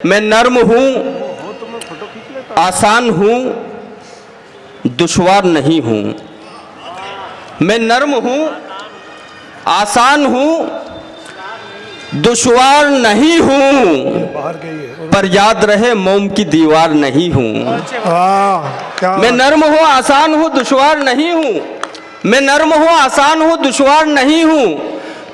मैं नर्म हूँ, आसान हूँ, दुश्वार नहीं हूँ। मैं नर्म हूँ, आसान हूँ, दुश्वार नहीं हूँ, पर याद रहे मोम की दीवार नहीं हूँ। मैं नर्म हूँ, आसान हूँ, दुश्वार नहीं हूँ। मैं नर्म हूँ, आसान हूँ, दुश्वार नहीं हूँ,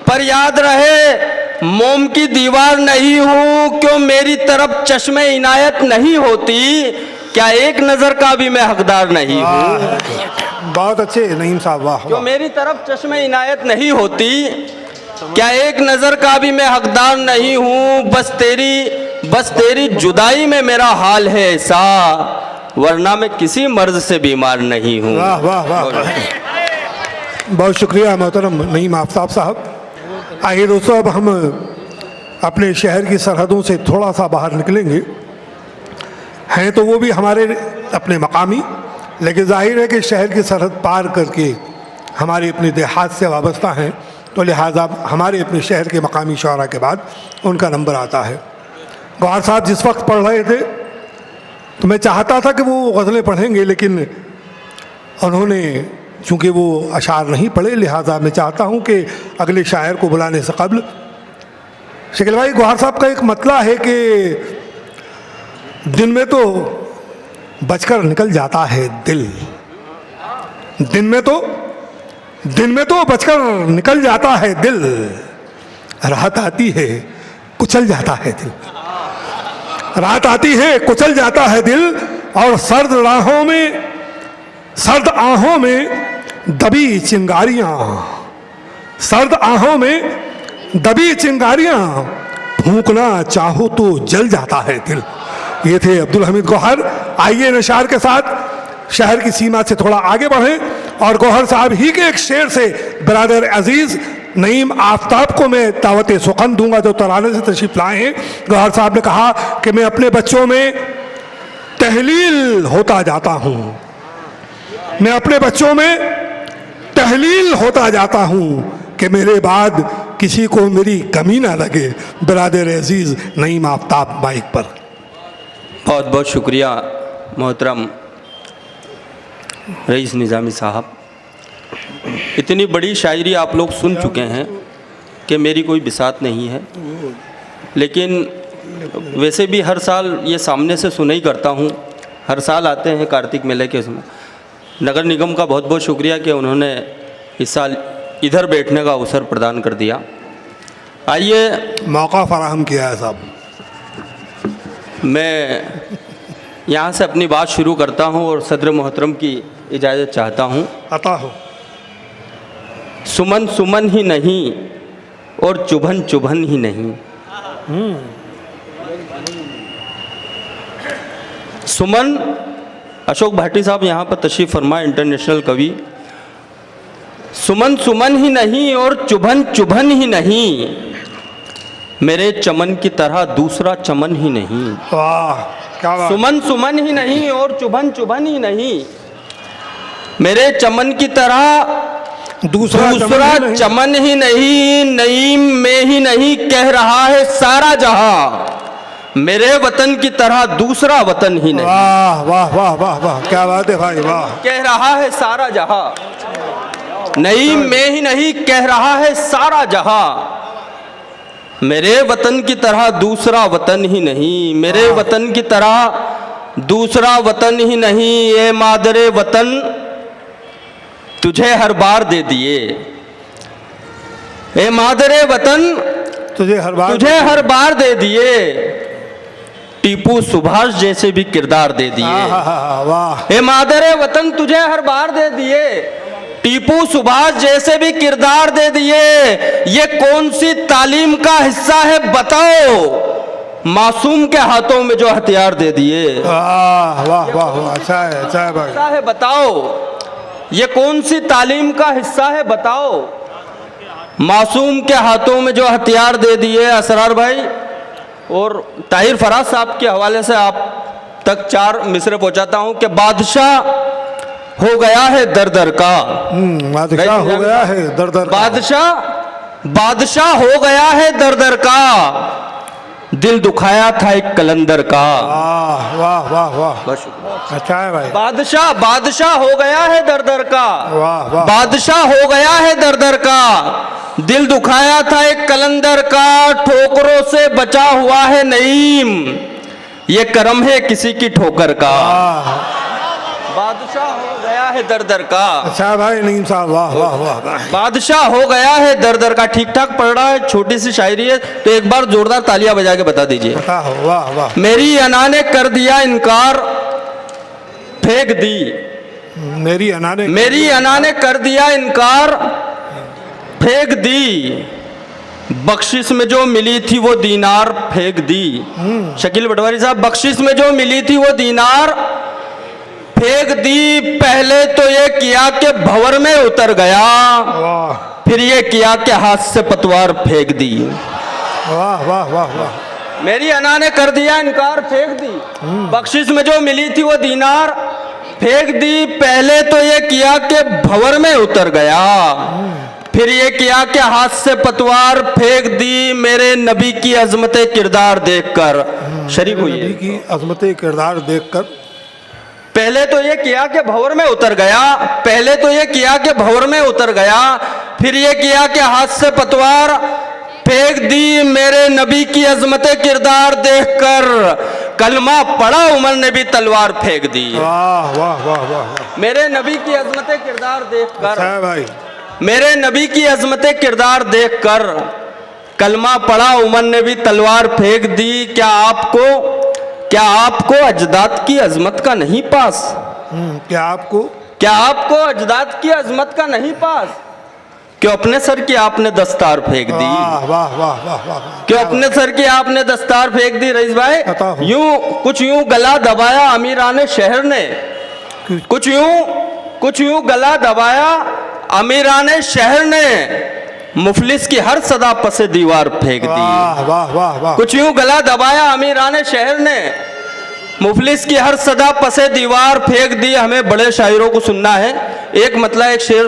पर याद रहे मोम की दीवार नहीं हूँ। क्यों मेरी तरफ चश्मे इनायत नहीं होती, क्या एक नजर का भी मैं हकदार नहीं हूँ। बहुत अच्छे नईम साहब, वाह। क्यों मेरी तरफ चश्मे इनायत नहीं होती, क्या एक नजर का भी मैं हकदार नहीं हूँ। बस तेरी जुदाई में मेरा हाल है ऐसा, वरना मैं किसी मर्ज से बीमार नहीं हूँ। वाह वाह वाह, बहुत शुक्रिया मोहतरम नईम आफ्ताब साहब। आइए दोस्तों, अब हम अपने शहर की सरहदों से थोड़ा सा बाहर निकलेंगे। हैं तो वो भी हमारे अपने मकामी, लेकिन जाहिर है कि शहर की सरहद पार करके हमारे अपने देहात से वाबस्ता हैं, तो लिहाजा हमारे अपने शहर के मकामी शौरा के बाद उनका नंबर आता है। गौहर साहब जिस वक्त पढ़ रहे थे तो मैं चाहता था कि वो गज़लें पढ़ेंगे, लेकिन उन्होंने चूँकि वो अशार नहीं पढ़े, लिहाजा मैं चाहता हूँ कि अगले शायर को बुलाने से कबल शकील भाई, गौहर साहब का एक मतला है कि दिन में तो बचकर निकल जाता है दिल, दिन में तो बचकर निकल जाता है दिल, राहत आती है कुचल जाता है दिल, राहत आती है कुचल जाता है दिल, और सर्द आहों में दबी चिंगारियां, सर्द आहों में दबी चिंगारियां, फूंकना चाहो तो जल जाता है दिल। ये थे अब्दुल हमीद गौहर। आइए नशार के साथ शहर की सीमा से थोड़ा आगे बढ़ें और गौहर साहब ही के एक शेर से बरादर अजीज नईम आफ्ताब को मैं दावत सुखन दूंगा, जो तराने से तशरीफ लाए हैं। गौहर साहब ने कहा कि मैं अपने बच्चों में तहलील होता जाता हूँ, मैं अपने बच्चों में तहलील होता जाता हूँ कि मेरे बाद किसी को मेरी कमी ना लगे। बरादर अजीज नईम आफ्ताब माइक पर। बहुत बहुत शुक्रिया मोहतरम रईस निज़ामी साहब। इतनी बड़ी शायरी आप लोग सुन चुके हैं कि मेरी कोई बिसात नहीं है, लेकिन वैसे भी हर साल ये सामने से सुना ही करता हूँ। हर साल आते हैं कार्तिक मेले के उसमें। नगर निगम का बहुत बहुत शुक्रिया कि उन्होंने इस साल इधर बैठने का अवसर प्रदान कर दिया। आइए, मौका फराहम किया है साहब। मैं यहाँ से अपनी बात शुरू करता हूँ और सदर मोहतरम की इजाज़त चाहता हूँ। अता हो। सुमन सुमन ही नहीं और चुभन चुभन ही नहीं। सुमन अशोक भाटी साहब यहाँ पर तशरीफ़ फरमाए, इंटरनेशनल कवि। सुमन सुमन ही नहीं और चुभन चुभन ही नहीं, मेरे चमन की तरह दूसरा चमन ही नहीं। वाह, क्या बात। सुमन सुमन ही नहीं और चुभन चुभन ही नहीं, मेरे चमन की तरह दूसरा चमन ही नहीं। नईम में ही नहीं कह रहा है सारा जहां, मेरे वतन की तरह दूसरा वतन ही नहीं। वाह वाह वाह वाह वाह, क्या बात है भाई, वाह। कह रहा है सारा जहां, नईम में ही नहीं कह रहा है सारा जहां, मेरे वतन की तरह दूसरा वतन ही नहीं, मेरे वतन की तरह दूसरा वतन ही नहीं। ये मादरे वतन तुझे हर बार दे दिए, ए मादरे वतन तुझे हर बार दे दिए, टीपू सुभाष जैसे भी किरदार दे दिए। वाह। ए मादरे वतन तुझे हर बार दे दिए, टीपू सुभाष जैसे भी किरदार दे दिए। ये कौन सी तालीम का हिस्सा है बताओ, मासूम के हाथों में जो हथियार दे दिए। वाह वाह वाह, अच्छा है भाई। हिस्सा है बताओ, ये कौन सी तालीम का हिस्सा है बताओ, मासूम के हाथों में जो हथियार दे दिए। असरार भाई और ताहिर फराज साहब के हवाले से आप तक 4 मिसरे पहुंचाता हूं कि बादशाह हो गया है दर दर का, बादशाह हो गया है दर दर का, बादशाह हो गया है दर दर का, दिल दुखाया था एक कलंदर का। वाह वाह वाह वाह, बस अच्छा है भाई। बादशाह बादशाह हो गया है दर दर का, वाह वाह, बादशाह हो गया है दर दर का। दिल दुखाया था एक कलंदर का, ठोकरों से बचा हुआ है नईम, ये करम है किसी की ठोकर का। बादशाह हो गया है दर दर का। अच्छा भाई नईम साहब, वाह वाह वाह। बादशाह हो गया है दर दर का। ठीक ठाक पढ़ रहा है, छोटी सी शायरी है, तो एक बार जोरदार तालियां बजा के बता दीजिए। वाह वाह। मेरी अना ने कर दिया इनकार, फेंक दी। मेरी अना ने कर दिया इनकार, फेंक दी। बख्शिश में जो मिली थी वो दीनार, फेंक दी। शकील पटवारी साहब, बख्शिश में जो मिली थी वो दीनार, फेंक दी। पहले तो ये किया कि भंवर में उतर गया, फिर ये किया कि हाथ से पतवार फेंक दी। वाह वाह वाह वाह। मेरी अना ने कर दिया इनकार, फेंक दी। बख्शिश में जो मिली थी वो दीनार, फेंक दी। पहले तो ये किया कि भंवर में उतर गया, फिर ये किया कि हाथ से पतवार फेंक दी। मेरे नबी की अजमत किरदार देखकर, शरीक हुई नबी की अजमत किरदार देखकर। पहले तो ये किया कि भंवर में उतर गया, पहले तो ये किया कि भंवर में उतर गया, फिर ये किया कि हाथ से पतवार फेंक दी। मेरे नबी की अजमत किरदार देखकर कलमा पढ़ा उमर ने भी तलवार फेंक दी। वाह वाह वाह वाह। मेरे नबी की अजमत किरदार देखकर, अच्छा भाई, मेरे नबी की अजमत किरदार देखकर कलमा पढ़ा उमर ने भी तलवार फेंक दी। क्या आपको अजदाद की अजमत का नहीं पास? क्या आपको अजदाद की अजमत का नहीं पास? क्यों अपने सर की आपने दस्तार फेंक दी? वाह वाह वाह वाह वाह। क्यों अपने सर की आपने दस्तार फेंक दी? रईस भाई, यूं गला दबाया अमीराने शहर ने, कुछ यूं गला दबाया अमीराने शहर ने, मुफलिस की हर सदा पसे दीवार फेंक दी। वाह वाह वाह वाह। कुछ यूं गला दबाया अमीराने शहर ने, मुफलिस की हर सदा पसे दीवार फेंक दी। हमें बड़े शायरों को सुनना है। एक मतलब एक शेर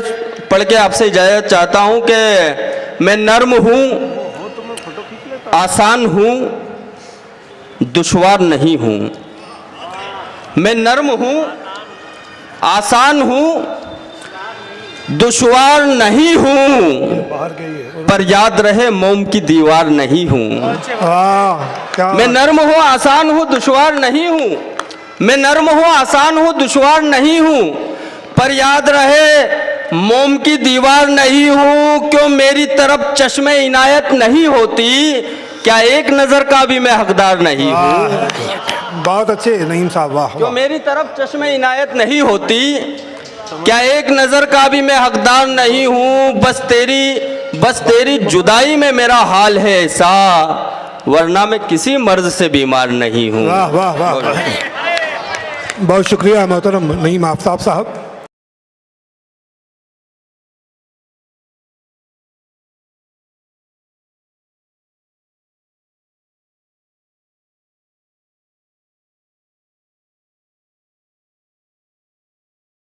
पढ़ के आपसे इजाजत चाहता हूं कि मैं नर्म हूं, आसान हूं, दुश्वार नहीं हूं। मैं नर्म हूं, आसान हूं, दुश्वार नहीं हूं, पर याद रहे मोम की दीवार नहीं हूं। मैं नर्म हूं, आसान हूं, दुश्वार नहीं हूं। मैं नर्म हूं, आसान हूं, दुश्वार नहीं हूं, पर याद रहे मोम की दीवार नहीं हूं। क्यों मेरी तरफ चश्मे इनायत नहीं होती, क्या एक नजर का भी मैं हकदार नहीं हूं। बहुत अच्छे नईम साहब, वाह। क्यों मेरी तरफ चश्मे इनायत नहीं होती, क्या एक नजर का भी मैं हकदार नहीं हूं। बस तेरी जुदाई में मेरा हाल है ऐसा, वरना मैं किसी मर्ज से बीमार नहीं हूं। वाह वाह वाह। बहुत शुक्रिया मोहतरम नईम आफ्ताब साहब।